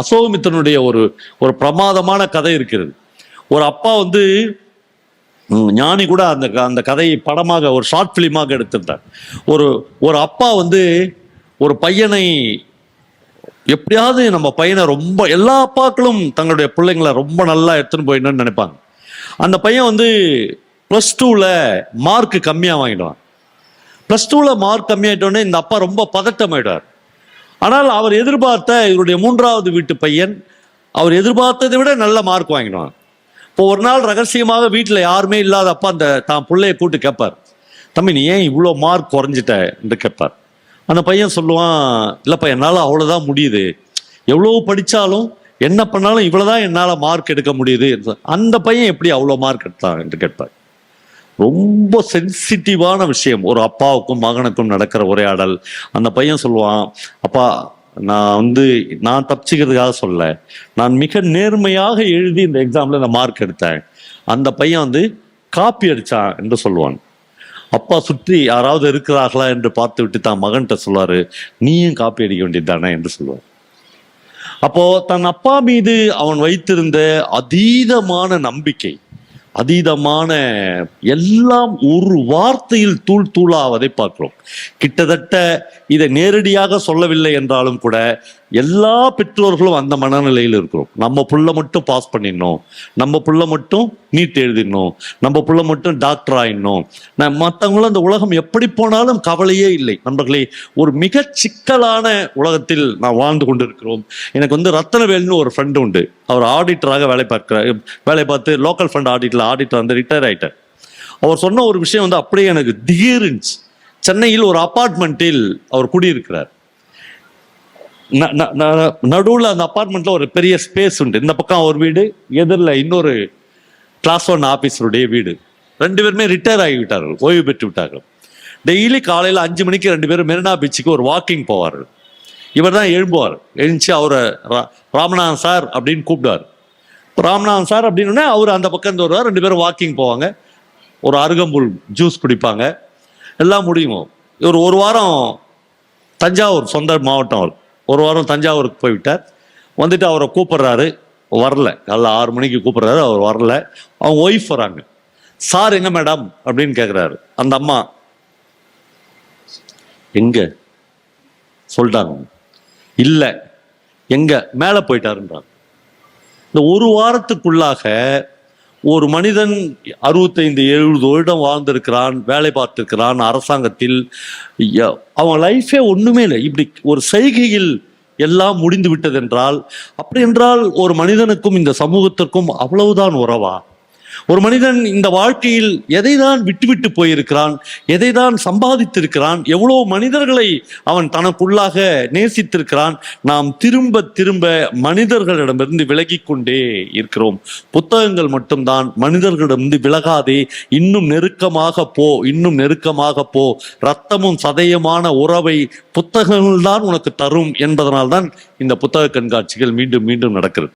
அசோகமித்திரனுடைய ஒரு ஒரு பிரமாதமான கதை இருக்கிறது. ஒரு அப்பா வந்து ஞானி கூட அந்த அந்த கதையை படமாக ஒரு ஷார்ட் பிலிமாக எடுத்திருந்தார். ஒரு ஒரு அப்பா வந்து ஒரு பையனை எப்படியாவது நம்ம பையனை ரொம்ப, எல்லா அப்பாக்களும் தங்களுடைய பிள்ளைங்களை ரொம்ப நல்லா எடுத்துன்னு போயிடணும்னு நினைப்பாங்க. அந்த பையன் வந்து +2ல மார்க் கம்மியாக வாங்கிடுவான். +2ல மார்க் கம்மியாயிட்டோடனே இந்த அப்பா ரொம்ப பதட்டமாயிடுவார். ஆனால் அவர் எதிர்பார்த்த இவருடைய 3வது வீட்டு பையன் அவர் எதிர்பார்த்ததை விட நல்ல மார்க் வாங்கிடுவான். இப்போ ஒரு நாள் ரகசியமாக வீட்டில் யாருமே இல்லாத அப்பா அந்த தான் பிள்ளைய கூப்பிட்டு கேட்பார், தம்பி நீ ஏன் இவ்வளோ மார்க் குறைஞ்சிட்ட என்று கேட்பார். அந்த பையன் சொல்லுவான், இல்லைப்பா என்னால் அவ்வளோதான் முடியுது, எவ்வளோ படித்தாலும் என்ன பண்ணாலும் இவ்வளோதான் என்னால் மார்க் எடுக்க முடியுது. அந்த பையன் எப்படி அவ்வளோ மார்க் எடுத்தான் என்று கேட்பார். ரொம்ப சென்சிட்டிவான விஷயம், ஒரு அப்பாவுக்கும் மகனுக்கும் நடக்கிற உரையாடல். அந்த பையன் சொல்லுவான், அப்பா நான் தப்பிச்சுக்கிறதுக்காக சொல்ல, நான் மிக நேர்மையாக எழுதி இந்த எக்ஸாம்ல இந்த மார்க் எடுத்தேன். அந்த பையன் வந்து காப்பி அடிச்சான் என்று சொல்லுவான். அப்பா சுற்றி யாராவது இருக்கிறார்களா என்று பார்த்து விட்டு தான் மகன்கிட்ட சொல்லுவாரு, நீயும் காப்பி அடிக்க வேண்டியது தானே என்று சொல்லுவார். அப்போ தன் அப்பா மீது அவன் வைத்திருந்த அதீதமான நம்பிக்கை, அதீதமான எல்லாம் ஒரு வார்த்தையில் தூள் தூளாவதை பார்க்கிறோம். கிட்டத்தட்ட இதை நேரடியாக சொல்லவில்லை என்றாலும் கூட எல்லா பெற்றோர்களும் அந்த மனநிலையில் இருக்கிறோம். நம்ம புள்ள மட்டும் பாஸ் பண்ணிடணும், நம்ம புள்ள மட்டும் நீட் எழுதிடணும், நம்ம புள்ள மட்டும் டாக்டர் ஆயிடணும், மற்றவங்களும் அந்த உலகம் எப்படி போனாலும் கவலையே இல்லை. நண்பர்களே, ஒரு மிக சிக்கலான உலகத்தில் நான் வாழ்ந்து கொண்டு இருக்கிறோம். எனக்கு வந்து ரத்தனவேல்னு ஒரு ஃப்ரெண்டு உண்டு. அவர் ஆடிட்டராக வேலை பார்த்து லோக்கல் ஃபண்ட் ஆடிட்டர் வந்து ரிட்டையர் ஆயிட்டார். அவர் சொன்ன ஒரு விஷயம் வந்து அப்படியே எனக்கு திடீர்னு, சென்னையில் ஒரு அப்பார்ட்மெண்ட்டில் அவர் குடியிருக்கிறார். நடுவில் அந்த அப்பார்ட்மெண்ட்ல ஒரு பெரிய ஸ்பேஸ் உண்டு. இந்த பக்கம் ஒரு வீடு, எதிரில் இன்னொரு கிளாஸ் 1 ஆபீஸருடைய வீடு. 2 பேருமே ரிட்டையர் ஆகிவிட்டார்கள், ஓய்வு பெற்று விட்டார்கள். டெய்லி காலையில் 5 மணிக்கு 2 பேரும் மெரினா பீச்சுக்கு ஒரு வாக்கிங் போவார்கள். இவர் தான் எழும்புவார். எழுந்துச்சு அவரை ராமநாதன் சார் அப்படின்னு கூப்பிடுவார். ராமநாதன் சார் அப்படின்னு அவர் அந்த பக்கம் வருவார். 2 பேரும் வாக்கிங் போவாங்க, ஒரு அருகம்புல் ஜூஸ் குடிப்பாங்க, எல்லாம் முடியும். இவர் ஒரு வாரம் தஞ்சாவூர், சொந்த மாவட்டம் அவர், ஒரு வாரம் தஞ்சாவூருக்கு போய்விட்டார். வந்துட்டு அவரை கூப்பிடுறாரு, வரல. காலைல 6 மணிக்கு கூப்பிடுறாரு, அவர் வரல. அவங்க ஒய்ஃப் வராங்க. சார் எங்க மேடம் அப்படின்னு கேட்குறாரு. அந்த அம்மா எங்க சொல்லிட்டாங்க, இல்லை எங்க மேலே போயிட்டாருன்றாங்க. இந்த ஒரு வாரத்துக்குள்ளாக ஒரு மனிதன் 65-70 வருடம் வாழ்ந்திருக்கிறான், வேலை பார்த்திருக்கிறான் அரசாங்கத்தில். அவன் லைஃபே ஒண்ணுமே இல்லை. இப்படி ஒரு செய்கையில் எல்லாம் முடிந்து விட்டது என்றால், அப்படி என்றால் ஒரு மனிதனுக்கும் இந்த சமூகத்திற்கும் அவ்வளவுதான் உறவா? ஒரு மனிதன் இந்த வாழ்க்கையில் எதை தான் விட்டுவிட்டு போயிருக்கிறான், எதை தான் சம்பாதித்திருக்கிறான், எவ்வளவு மனிதர்களை அவன் தனக்குள்ளாக நேசித்திருக்கிறான். நாம் திரும்ப திரும்ப மனிதர்களிடமிருந்து விலகி கொண்டே இருக்கிறோம். புத்தகங்கள் மட்டும்தான் மனிதர்களிடமிருந்து விலகாதே, இன்னும் நெருக்கமாக போ, இன்னும் நெருக்கமாக போ, இரத்தமும் சதயமான உறவை புத்தகங்கள் தான் உனக்கு தரும் என்பதனால்தான் இந்த புத்தக கண்காட்சிகள் மீண்டும் மீண்டும் நடக்கிறது.